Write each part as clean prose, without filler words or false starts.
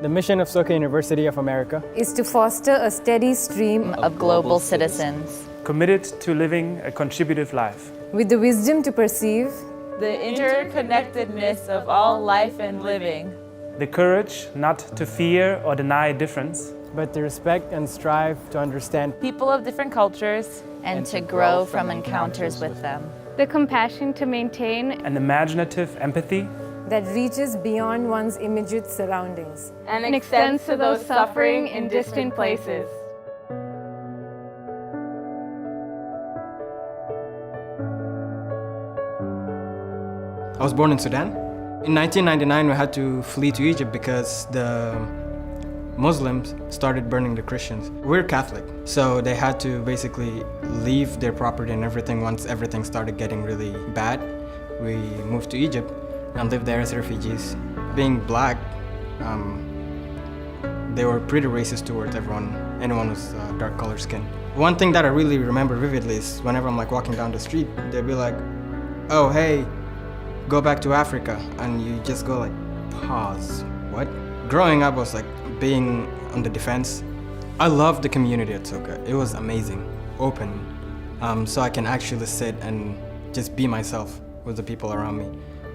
The mission of Soka University of America is to foster a steady stream of global citizens, committed to living a contributive life, with the wisdom to perceive the interconnectedness of all life and living, the courage not to fear or deny difference, but to respect and strive to understand people of different cultures, and to grow from encounters with them. The compassion to maintain an imaginative empathy that reaches beyond one's immediate surroundings and extends to those suffering in distant places. I was born in Sudan. In 1999, we had to flee to Egypt because the Muslims started burning the Christians. We're Catholic, so they had to basically leave their property and everything once everything started getting really bad. We moved to Egypt and lived there as refugees. Being black, they were pretty racist towards anyone with dark colored skin. One thing that I really remember vividly is whenever I'm like walking down the street, they'd be like, "Oh, hey, go back to Africa," and you just go like, pause, what? Growing up, I was like being on the defense. I loved the community at Soka. It was amazing, open, so I can actually sit and just be myself with the people around me.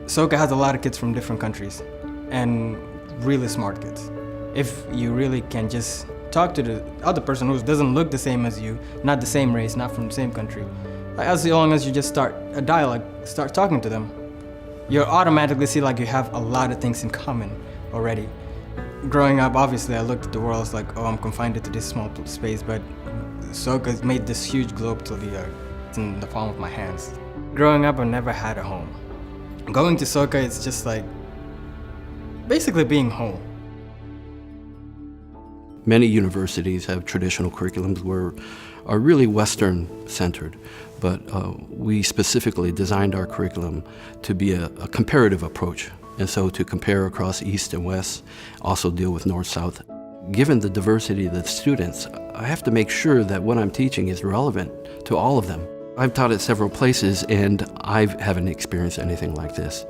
Soka has a lot of kids from different countries and really smart kids. If you really can just talk to the other person who doesn't look the same as you, not the same race, not from the same country, as long as you just start a dialogue, start talking to them, you automatically see like you have a lot of things in common already. Growing up, obviously, I looked at the world as like, oh, I'm confined to this small space, but Soka's made this huge globe to the earth. It's in the palm of my hands. Growing up, I never had a home. Going to Soka, it's just like basically being home. Many universities have traditional curriculums are really Western-centered, but we specifically designed our curriculum to be a comparative approach, and so to compare across East and West, also deal with North-South. Given the diversity of the students, I have to make sure that what I'm teaching is relevant to all of them. I've taught at several places, and I haven't experienced anything like this.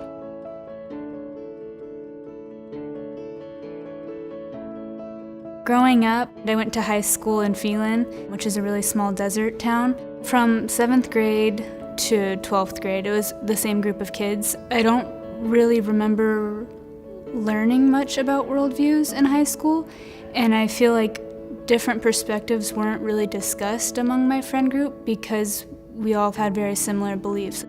Growing up, I went to high school in Phelan, which is a really small desert town. From 7th grade to 12th grade, it was the same group of kids. I don't really remember learning much about worldviews in high school, and I feel like different perspectives weren't really discussed among my friend group because we all had very similar beliefs.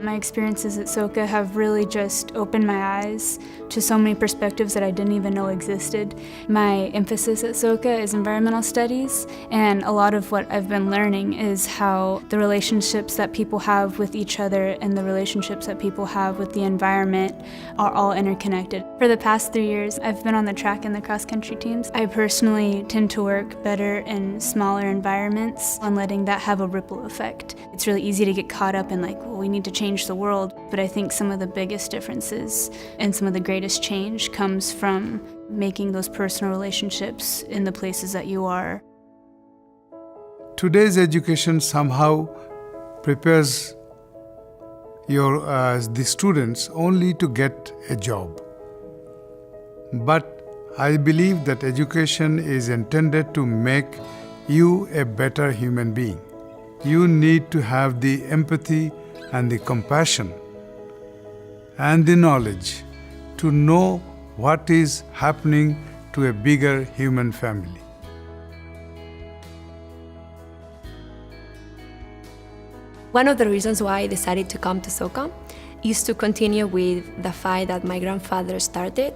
My experiences at Soka have really just opened my eyes to so many perspectives that I didn't even know existed. My emphasis at Soka is environmental studies, and a lot of what I've been learning is how the relationships that people have with each other and the relationships that people have with the environment are all interconnected. For the past 3 years, I've been on the track and the cross-country teams. I personally tend to work better in smaller environments and letting that have a ripple effect. It's really easy to get caught up in like, well, we need to change the world, but I think some of the biggest differences and some of the greatest change comes from making those personal relationships in the places that you are. Today's education somehow prepares the students only to get a job. But I believe that education is intended to make you a better human being. You need to have the empathy and the compassion and the knowledge to know what is happening to a bigger human family. One of the reasons why I decided to come to Soka is to continue with the fight that my grandfather started.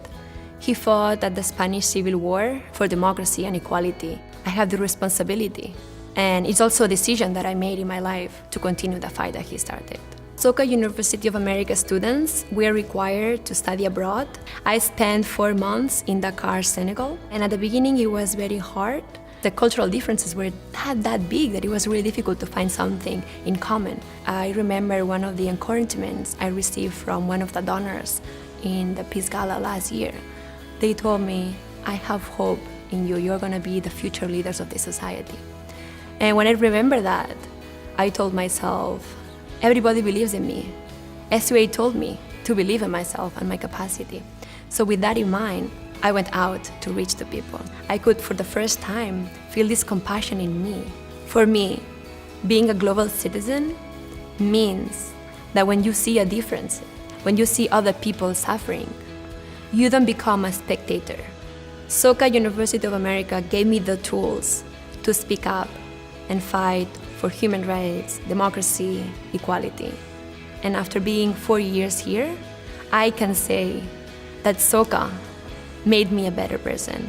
He fought at the Spanish Civil War for democracy and equality. I have the responsibility, and it's also a decision that I made in my life to continue the fight that he started. Soka University of America students, we are required to study abroad. I spent 4 months in Dakar, Senegal, and at the beginning it was very hard. The cultural differences were that big that it was really difficult to find something in common. I remember one of the encouragements I received from one of the donors in the Peace Gala last year. They told me, I have hope in you, you're gonna be the future leaders of this society. And when I remember that, I told myself, everybody believes in me. SUA told me to believe in myself and my capacity. So with that in mind, I went out to reach the people. I could, for the first time, feel this compassion in me. For me, being a global citizen means that when you see a difference, when you see other people suffering, you don't become a spectator. SOCA University of America gave me the tools to speak up and fight for human rights, democracy, equality. And after being 4 years here, I can say that SOCA made me a better person.